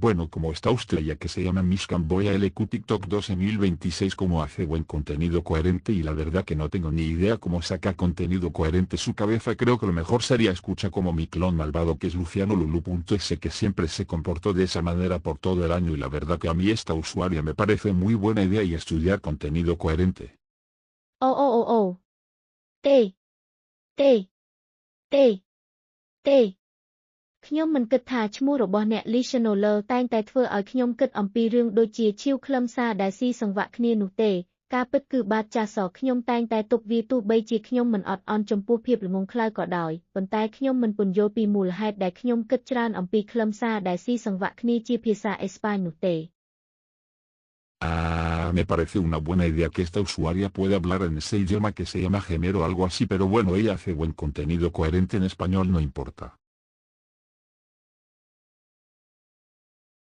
Bueno, como está usted ya que se llama Miss Camboya LQ TikTok 12026 como hace buen contenido coherente y la verdad que no tengo ni idea cómo saca contenido coherente su cabeza. Creo que lo mejor sería escuchar como mi clon malvado que es Luciano Lulu.es que siempre se comportó de esa manera por todo el año y la verdad que a mí esta usuaria me parece muy buena idea y estudiar contenido coherente. Oh. Tê, tê, tê, tê. ខ្ញុំមិនគិតថាឈ្មោះរបស់អ្នក Lichenoler តែងតែធ្វើឲ្យខ្ញុំគិតអំពីរឿងដូចជាឈៀវខ្លឹមសារដែលស៊ីសង្វាក់គ្នានោះទេការពិតគឺបាតចាស់សខ្ញុំតែងតែទុកវាទោះបីជាខ្ញុំមិនអត់អន់ចំពោះភាពល្ងង់ខ្លៅក៏ដោយប៉ុន្តែខ្ញុំមិនពន្យល់ពីមូលហេតុដែលខ្ញុំគិតច្រើនអំពីខ្លឹមសារដែលស៊ីសង្វាក់គ្នាជាភាសាអេស្ប៉ាញនោះទេ Ah, me parece una buena idea que esta usuaria pueda hablar en ese idioma que se llama Gemer o algo así, pero bueno, ella hace buen contenido coherente en español, no importa.